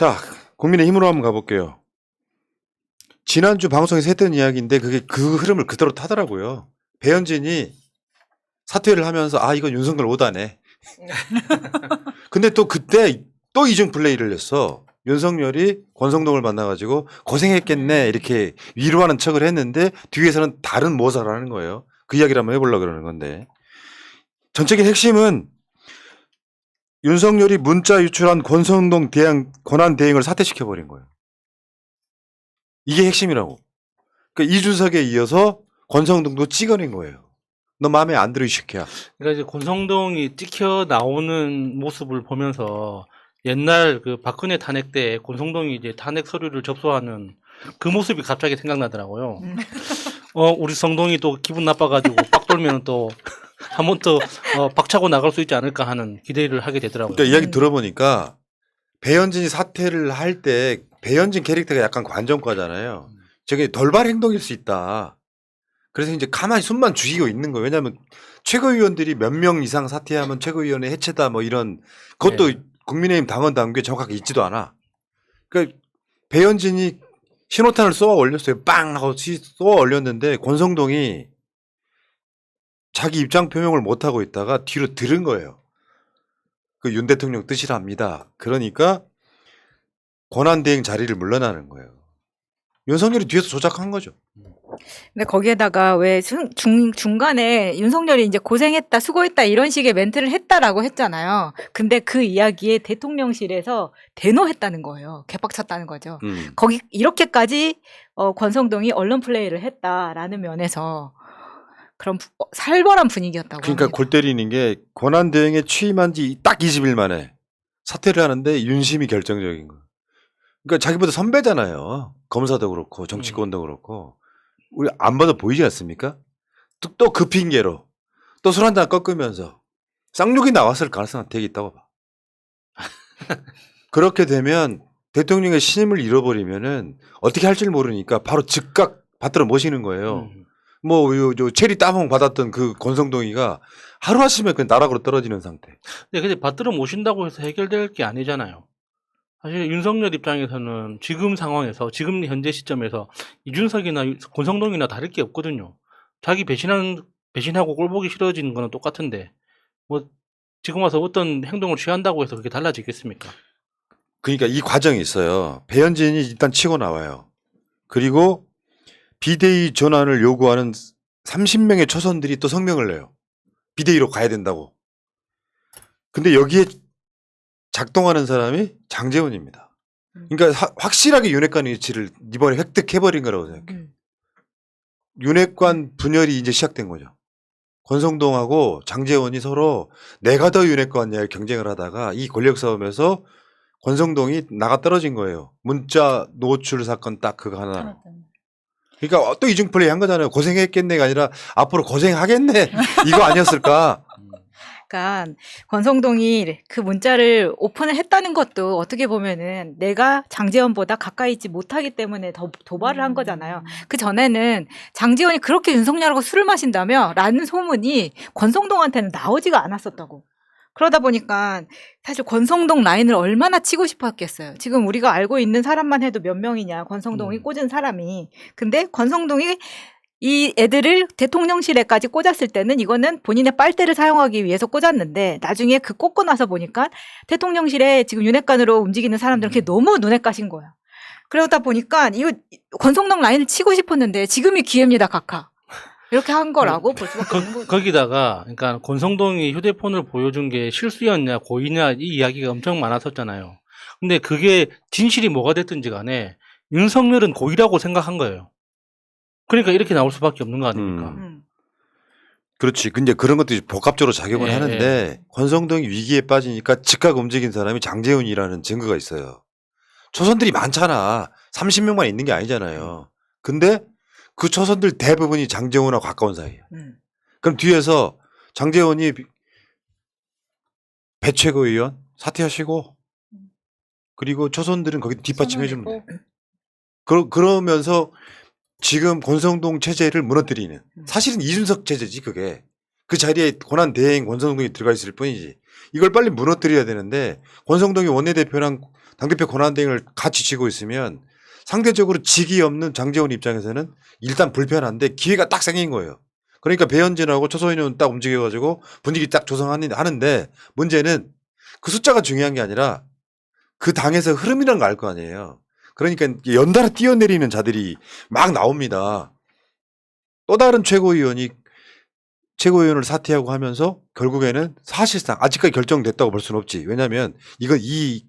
자, 국민의힘으로 한번 가볼게요. 지난주 방송에서 했던 이야기인데 그게 그 흐름을 그대로 타더라고요. 배현진이 사퇴를 하면서 아 이건 윤석열 오다네. 근데 또 그때 또 이중 플레이를 했어. 윤석열이 권성동을 만나가지고 고생했겠네 이렇게 위로하는 척을 했는데 뒤에서는 다른 모사를 하는 거예요. 그 이야기를 한번 해보려고 그러는 건데 전적인 핵심은 윤석열이 문자 유출한 권성동 권한 대행을 사퇴시켜버린 거예요. 이게 핵심이라고. 그러니까 이준석에 이어서 권성동도 찍어낸 거예요. 너 마음에 안 들어 이 새끼야. 그러니까 이제 권성동이 찍혀 나오는 모습을 보면서 옛날 그 박근혜 탄핵 때 권성동이 이제 탄핵 서류를 접수하는 그 모습이 갑자기 생각나더라고요. 우리 성동이 또 기분 나빠가지고 빡 돌면 또 한 번 더 박차고 나갈 수 있지 않을까 하는 기대를 하게 되더라고요. 그러니까 이야기 들어보니까 배현진이 사퇴를 할 때 배현진 캐릭터가 약간 관정과잖아요. 저게 돌발 행동일 수 있다. 그래서 이제 가만히 숨만 죽이고 있는 거예요. 왜냐하면 최고위원들이 몇 명 이상 사퇴하면 최고위원회 해체다 뭐 이런 그것도 네. 국민의힘 당원 당규에 정확하게 있지도 않아. 그러니까 배현진이 신호탄을 쏘아 올렸어요. 빵 하고 쏘아 올렸는데 권성동이 자기 입장 표명을 못 하고 있다가 뒤로 들은 거예요. 그 윤 대통령 뜻이랍니다. 그러니까 권한대행 자리를 물러나는 거예요. 윤석열이 뒤에서 조작한 거죠. 근데 거기에다가 왜 중간에 윤석열이 이제 고생했다, 수고했다 이런 식의 멘트를 했다라고 했잖아요. 근데 그 이야기에 대통령실에서 대노했다는 거예요. 개빡쳤다는 거죠. 거기 이렇게까지 권성동이 언론 플레이를 했다라는 면에서 그런 살벌한 분위기였다고 그러니까 합니다. 골 때리는 게 권한대행에 취임한 지 딱 20일 만에 사퇴를 하는데 윤심이 결정적인 거예요. 그러니까 자기보다 선배잖아요. 검사도 그렇고 정치권도 그렇고. 우리 안 봐도 보이지 않습니까? 또 그 핑계로 또 술 한잔 꺾으면서 쌍욕이 나왔을 가능성이 되게 있다고 봐. 그렇게 되면 대통령의 신임을 잃어버리면은 어떻게 할지 모르니까 바로 즉각 받들어 모시는 거예요. 뭐 체리 따봉 받았던 그 권성동이가 하루아침에 그냥 나락으로 떨어지는 상태. 근데 받들어 모신다고 해서 해결될 게 아니잖아요. 사실 윤석열 입장에서는 지금 상황에서 지금 현재 시점에서 이준석이나 권성동이나 다를 게 없거든요. 자기 배신하고 꼴보기 싫어지는 거는 똑같은데 뭐 지금 와서 어떤 행동을 취한다고 해서 그게 달라지겠습니까? 그러니까 이 과정이 있어요. 배현진이 일단 치고 나와요. 그리고 비대위 전환을 요구하는 30명의 초선들이 또 성명을 내요. 비대위로 가야 된다고. 근데 여기에 작동하는 사람이 장제원입니다. 그러니까 확실하게 윤핵관 위치를 이번에 획득해버린 거라고 생각해요. 윤핵관 분열이 이제 시작된 거죠. 권성동하고 장제원이 서로 내가 더 윤핵관이야 경쟁을 하다가 이 권력 싸움에서 권성동이 나가 떨어진 거예요. 문자 노출 사건 딱 그거 하나. 그러니까 또 이중 플레이 한 거잖아요. 고생했겠네가 아니라 앞으로 고생하겠네 이거 아니었을까? 그러니까 권성동이 그 문자를 오픈을 했다는 것도 어떻게 보면은 내가 장제원보다 가까이 있지 못하기 때문에 더 도발을 한 거잖아요. 그 전에는 장제원이 그렇게 윤석열하고 술을 마신다며 라는 소문이 권성동한테는 나오지가 않았었다고. 그러다 보니까 사실 권성동 라인을 얼마나 치고 싶었겠어요. 지금 우리가 알고 있는 사람만 해도 몇 명이냐, 권성동이 꽂은 사람이. 근데 권성동이 이 애들을 대통령실에까지 꽂았을 때는 이거는 본인의 빨대를 사용하기 위해서 꽂았는데 나중에 그 꽂고 나서 보니까 대통령실에 지금 윤핵관으로 움직이는 사람들은 그게 너무 눈에 까신 거야. 그러다 보니까 이거 권성동 라인을 치고 싶었는데 지금이 기회입니다, 각하. 이렇게 한 거라고 볼 수밖에 없는 거죠. 거기다가 그러니까 권성동이 휴대폰을 보여준 게 실수였냐 고의냐 이 이야기가 엄청 많았었잖아요. 근데 그게 진실이 뭐가 됐든지 간에 윤석열은 고의라고 생각한 거예요. 그러니까 이렇게 나올 수밖에 없는 거 아닙니까? 그렇지. 근데 그런 것들이 복합적으로 작용을 예, 하는데 예. 권성동이 위기에 빠지니까 즉각 움직인 사람이 장제훈이라는 증거가 있어요. 초선들이 많잖아. 30명만 있는 게 아니잖아요. 근데 그 초선들 대부분이 장제훈하고 가까운 사이야. 그럼 뒤에서 장제훈이 배 최고위원 사퇴하시고 그리고 초선들은 거기 뒷받침해 주면 돼. 그러면서 지금 권성동 체제를 무너뜨리는 사실은 이준석 체제지 그게. 그 자리에 권한 대행 권성동이 들어가 있을 뿐이지. 이걸 빨리 무너뜨려야 되는데 권성동이 원내대표랑 당대표 권한 대행을 같이 쥐고 있으면 상대적으로 직이 없는 장제원 입장에서는 일단 불편한데 기회가 딱 생긴 거예요. 그러니까 배현진하고 초소현 의원 딱 움직여가지고 분위기 딱 조성하는데 문제는 그 숫자가 중요한 게 아니라 그 당에서 흐름이라는 걸 알 거 아니에요. 그러니까 연달아 뛰어내리는 자들이 막 나옵니다. 또 다른 최고위원을 사퇴하고 하면서 결국에는 사실상 아직까지 결정됐다고 볼 수는 없지. 왜냐하면 이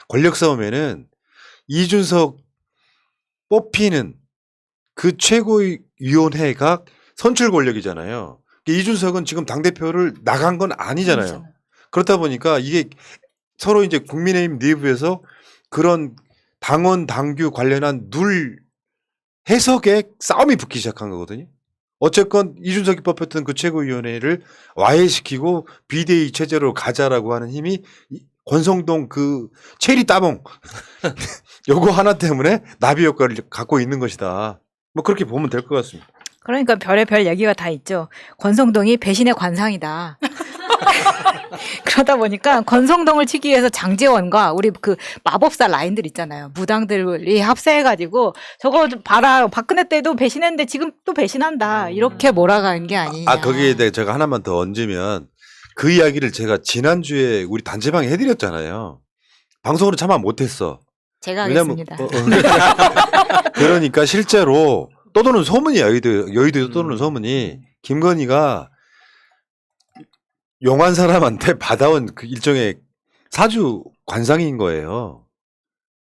권력 싸움에는 이준석 뽑히는 그 최고위원회가 선출 권력이잖아요. 이준석은 지금 당대표를 나간 건 아니잖아요. 그렇다 보니까 이게 서로 이제 국민의힘 내부에서 그런 당원, 당규 관련한 룰 해석에 싸움이 붙기 시작한 거거든요. 어쨌건 이준석이 뽑혔던 그 최고위원회를 와해시키고 비대위 체제로 가자라고 하는 힘이 권성동 그 체리 따봉 요거 하나 때문에 나비 효과를 갖고 있는 것이다. 뭐 그렇게 보면 될 것 같습니다. 그러니까 별의별 얘기가 다 있죠. 권성동이 배신의 관상이다. 그러다 보니까 권성동을 치기 위해서 장제원과 우리 그 마법사 라인들 있잖아요. 무당들이 합세해가지고 저거 좀 봐라. 박근혜 때도 배신했는데 지금 또 배신한다. 이렇게 몰아가는 게 아니냐. 거기에 대해 제가 하나만 더 얹으면 그 이야기를 제가 지난주에 우리 단체방에 해드렸잖아요. 방송으로 참아 못했어. 제가 하겠습니다. 그러니까 실제로 떠도는 소문이야. 여의도에서 떠도는 소문이 김건희가 용한 사람한테 받아온 그 일종의 사주 관상인 거예요.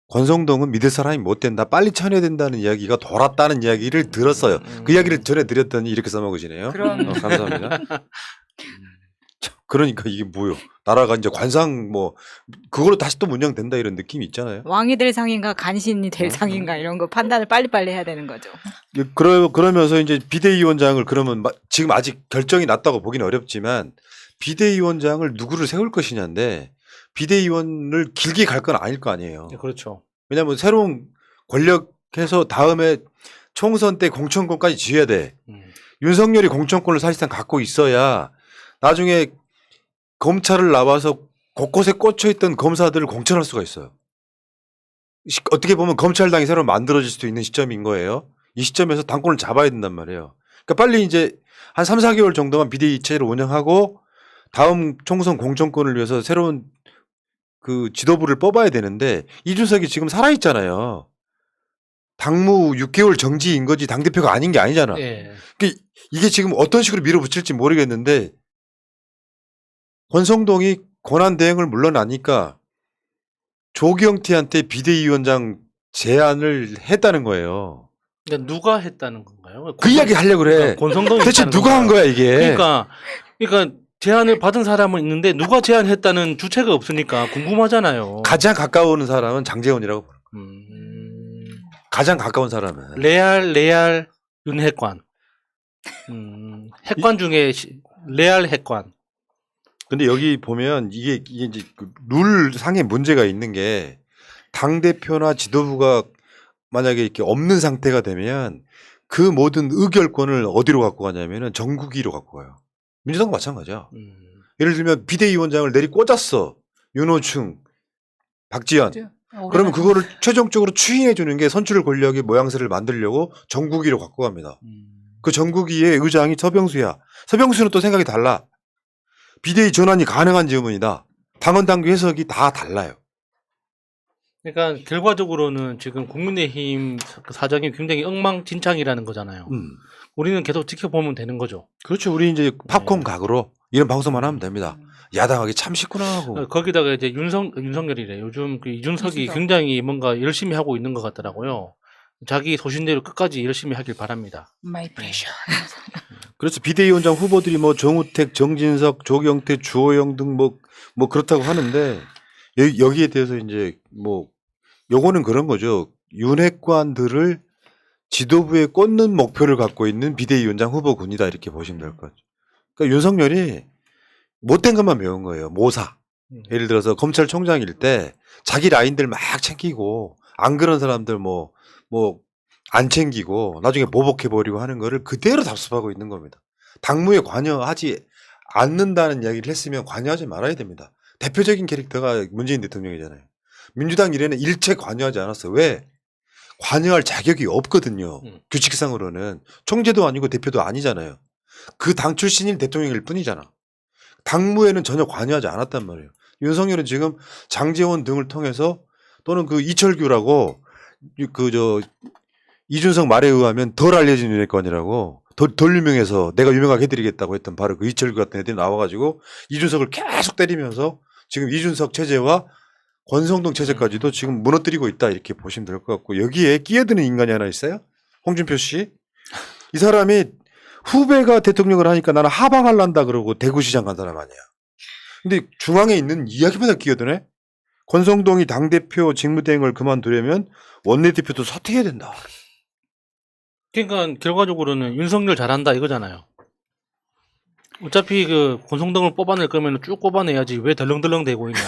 권성동은 믿을 사람이 못 된다. 빨리 쳐내야 된다는 이야기가 돌았다는 이야기를 들었어요. 그 이야기를 전해드렸더니 이렇게 써먹으시네요. 감사합니다. 그러니까 이게 뭐요? 나라가 이제 관상 그걸로 다시 또 운영된다 이런 느낌이 있잖아요. 왕이 될 상인가 간신이 될 상인가 이런 거 판단을 빨리빨리 해야 되는 거죠. 그러면서 이제 비대위원장을 그러면 지금 아직 결정이 났다고 보기는 어렵지만 비대위원장을 누구를 세울 것이냐인데 비대위원을 길게 갈 건 아닐 거 아니에요. 네, 그렇죠. 왜냐하면 새로운 권력해서 다음에 총선 때 공천권까지 쥐어야 돼. 윤석열이 공천권을 사실상 갖고 있어야 나중에 검찰을 나와서 곳곳에 꽂혀있던 검사들을 공천할 수가 있어요. 어떻게 보면 검찰당이 새로 만들어질 수도 있는 시점인 거예요. 이 시점에서 당권을 잡아야 된단 말이에요. 그러니까 빨리 이제 한 3, 4개월 정도만 비대위 체제를 운영하고 다음 총선 공천권을 위해서 새로운 그 지도부를 뽑아야 되는데 이준석이 지금 살아있잖아요. 당무 6개월 정지인 거지 당대표가 아닌 게 아니잖아. 네. 그러니까 이게 지금 어떤 식으로 밀어붙일지 모르겠는데 권성동이 권한대행을 물러나니까 조경태한테 비대위원장 제안을 했다는 거예요. 그러니까 누가 했다는 건가요? 그 이야기 하려고 그래. 권성동이 대체 했다는 누가 한 건가요? 거야 이게. 그러니까 제안을 받은 사람은 있는데 누가 제안했다는 주체가 없으니까 궁금하잖아요. 가장 가까운 사람은 장제원이라고. 가장 가까운 사람은. 레알 윤핵관. 핵관 중에 레알 핵관. 근데 여기 보면 이게 이제 룰 상의 문제가 있는 게 당대표나 지도부가 만약에 이렇게 없는 상태가 되면 그 모든 의결권을 어디로 갖고 가냐면은 전국위로 갖고 가요. 민주당도 마찬가지야. 예를 들면 비대위원장을 내리 꽂았어. 윤호충, 박지원. 그러면 그거를 최종적으로 추인해 주는 게 선출 권력의 모양새를 만들려고 전국위로 갖고 갑니다. 그 전국위의 의장이 서병수야. 서병수는 또 생각이 달라. 비대위 전환이 가능한 질문이다. 당원 당규 해석이 다 달라요. 그러니까 결과적으로는 지금 국민의힘 사정이 굉장히 엉망진창이라는 거잖아요. 우리는 계속 지켜보면 되는 거죠. 그렇죠. 우리 이제 팝콘 각으로 이런 방송만 하면 됩니다. 야당하기 참 쉽구나 하고. 거기다가 이제 윤석열이래. 요즘 그 이준석이 굉장히 뭔가 열심히 하고 있는 것 같더라고요. 자기 소신대로 끝까지 열심히 하길 바랍니다. My pressure. 그래서 비대위원장 후보들이 정우택, 정진석, 조경태, 주호영 등 뭐 그렇다고 하는데 여기에 대해서 이제 요거는 그런 거죠. 윤핵관들을 지도부에 꽂는 목표를 갖고 있는 비대위원장 후보군이다 이렇게 보시면 될 것 같아요. 그러니까 윤석열이 못된 것만 배운 거예요. 모사. 예를 들어서 검찰총장일 때 자기 라인들 막 챙기고 안 그런 사람들 안 챙기고 나중에 보복해버리고 하는 거를 그대로 답습하고 있는 겁니다. 당무에 관여하지 않는다는 이야기를 했으면 관여하지 말아야 됩니다. 대표적인 캐릭터가 문재인 대통령이잖아요. 민주당 일에는 일체 관여하지 않았어. 왜? 관여할 자격이 없거든요. 규칙상으로는. 총재도 아니고 대표도 아니잖아요. 그 당 출신인 대통령일 뿐이잖아. 당무에는 전혀 관여하지 않았단 말이에요. 윤석열은 지금 장제원 등을 통해서 또는 그 이철규라고 이준석 말에 의하면 덜 알려진 윤핵관이라고 덜 유명해서 내가 유명하게 해드리겠다고 했던 바로 그 이철규 같은 애들이 나와가지고 이준석을 계속 때리면서 지금 이준석 체제와 권성동 체제까지도 지금 무너뜨리고 있다 이렇게 보시면 될 것 같고 여기에 끼어드는 인간이 하나 있어요. 홍준표 씨. 이 사람이 후배가 대통령을 하니까 나는 하방할란다 그러고 대구시장 간 사람 아니야. 근데 중앙에 있는 이야기마다 끼어드네. 권성동이 당대표 직무대행을 그만두려면 원내대표도 사퇴해야 된다. 그러니까 결과적으로는 윤석열 잘한다 이거잖아요. 어차피 그 권성동을 뽑아낼 거면 쭉 뽑아내야지 왜 덜렁덜렁 대고 있냐.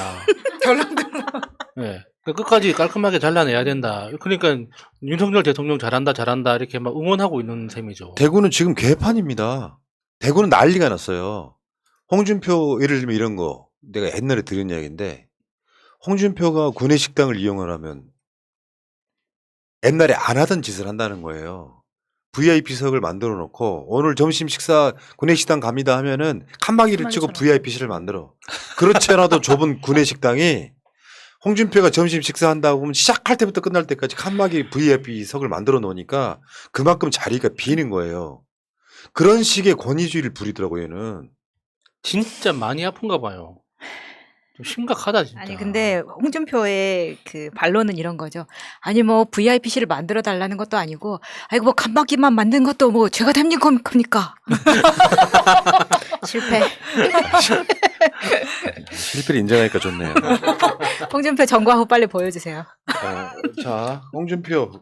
덜렁덜렁. 네. 끝까지 깔끔하게 잘라내야 된다. 그러니까 윤석열 대통령 잘한다 이렇게 막 응원하고 있는 셈이죠. 대구는 지금 개판입니다. 대구는 난리가 났어요. 홍준표 예를 들면 이런 거 내가 옛날에 들은 이야기인데 홍준표가 구내식당을 이용을 하면 옛날에 안 하던 짓을 한다는 거예요. VIP석을 만들어 놓고 오늘 점심 식사 구내식당 갑니다 하면은 칸막이를 치고 VIP실을 만들어. 그렇지 않아도 좁은 구내식당이 홍준표가 점심 식사한다고 하면 시작할 때부터 끝날 때까지 칸막이 VIP석을 만들어 놓으니까 그만큼 자리가 비는 거예요. 그런 식의 권위주의를 부리더라고요, 얘는. 진짜 많이 아픈가 봐요. 좀 심각하다 진짜. 아니 근데 홍준표의 그 반론은 이런 거죠. 아니 뭐 VIP실을 만들어 달라는 것도 아니고, 아이고 뭐 칸막이만 만든 것도 뭐 죄가 됩니까? 실패. 실패를 인정하니까 좋네요. 홍준표 정과 후 빨리 보여주세요. 자, 홍준표.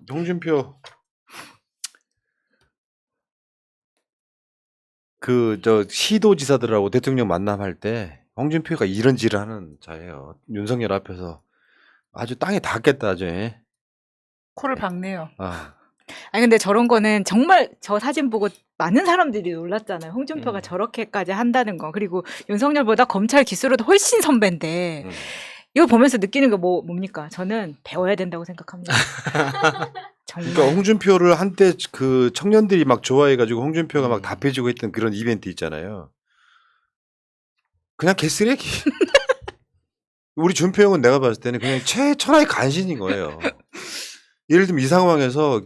시도지사들하고 대통령 만남할 때 홍준표가 이런 질을 하는 자예요. 윤석열 앞에서 아주 땅에 닿겠다, 아주. 코를 박네요. 아니 근데 저런 거는 정말 저 사진 보고 많은 사람들이 놀랐잖아요. 홍준표가 저렇게까지 한다는 거. 그리고 윤석열보다 검찰 기수로도 훨씬 선배인데 이거 보면서 느끼는 게 뭡니까? 저는 배워야 된다고 생각합니다. 정말. 그러니까 홍준표를 한때 그 청년들이 막 좋아해가지고 홍준표가 막 답해주고 했던 그런 이벤트 있잖아요. 그냥 개쓰레기. 우리 준표 형은 내가 봤을 때는 그냥 최천하의 간신인 거예요. 예를 들면 이 상황에서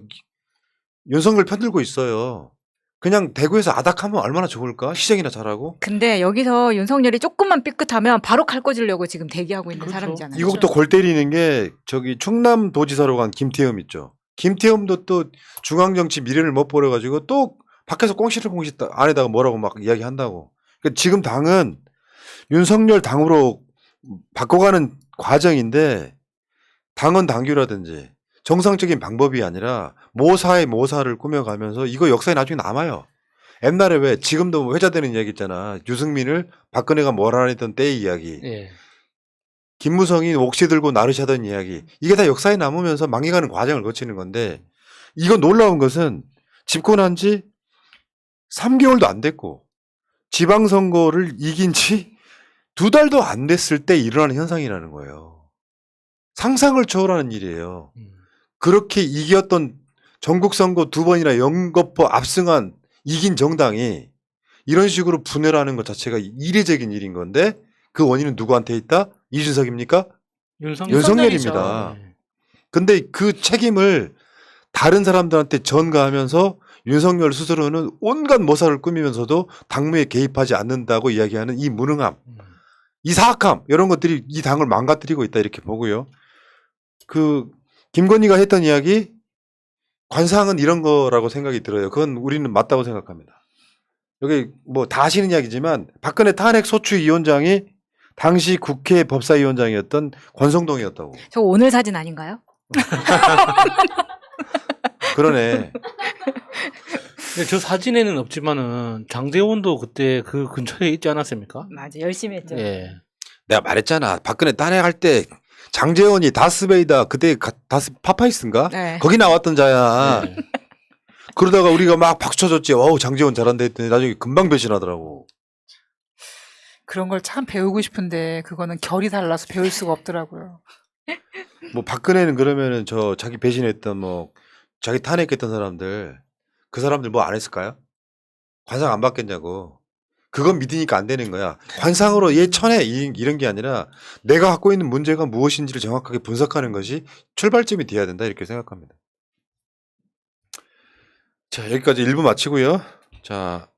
윤석열 편들고 있어요. 그냥 대구에서 아닥하면 얼마나 좋을까? 시정이나 잘하고. 근데 여기서 윤석열이 조금만 삐끗하면 바로 칼 꽂으려고 지금 대기하고 있는 그렇죠. 사람이잖아요. 이것도 골 때리는 게 저기 충남도지사로 간 김태흠 있죠. 김태흠도 또 중앙정치 미래를 못 버려가지고 또 밖에서 꽁시렁꽁시 안에다가 뭐라고 막 이야기한다고. 그러니까 지금 당은 윤석열 당으로 바꿔가는 과정인데 당헌 당규라든지 정상적인 방법이 아니라 모사의 모사를 꾸며가면서 이거 역사에 나중에 남아요. 옛날에 왜 지금도 회자되는 이야기 있잖아. 유승민을 박근혜가 몰아내던 때의 이야기. 예. 김무성이 옥시 들고 나르샤던 이야기. 이게 다 역사에 남으면서 망해가는 과정을 거치는 건데 이거 놀라운 것은 집권한 지 3개월도 안 됐고 지방선거를 이긴 지 2달도 안 됐을 때 일어나는 현상이라는 거예요. 상상을 초월하는 일이에요. 그렇게 이겼던 전국선거 2번이나 연거푸 압승한 이긴 정당이 이런 식으로 분열하는 것 자체가 이례적인 일인 건데 그 원인은 누구한테 있다? 이준석입니까? 윤석열입니다. 네. 근데 그 책임을 다른 사람들한테 전가하면서 윤석열 스스로는 온갖 모사를 꾸미면서도 당무에 개입하지 않는다고 이야기하는 이 무능함, 이 사악함 이런 것들이 이 당을 망가뜨리고 있다 이렇게 보고요. 그 김건희가 했던 이야기 관상은 이런 거라고 생각이 들어요. 그건 우리는 맞다고 생각합니다. 여기 뭐 다 아시는 이야기지만 박근혜 탄핵 소추위원장이 당시 국회 법사위원장이었던 권성동이었다고. 저 오늘 사진 아닌가요? 그러네. 근데 저 사진에는 없지만은 장제원도 그때 그 근처에 있지 않았습니까? 맞아, 열심히 했죠. 예. 내가 말했잖아. 박근혜 탄핵할 때 장제원이 다스베이다 그때 다스 파파이스인가? 네. 거기 나왔던 자야. 네. 그러다가 우리가 막 박수 쳐줬지. 어우 장제원 잘한다 했더니 나중에 금방 변신하더라고. 그런 걸 참 배우고 싶은데 그거는 결이 달라서 배울 수가 없더라고요. 뭐 박근혜는 그러면은 저 자기 배신했던 뭐 자기 탄핵했던 사람들 그 사람들 뭐 안 했을까요? 관상 안 받겠냐고. 그건 믿으니까 안 되는 거야. 관상으로 얘 천해 이런 게 아니라 내가 갖고 있는 문제가 무엇인지를 정확하게 분석하는 것이 출발점이 돼야 된다 이렇게 생각합니다. 자 여기까지 1부 마치고요. 자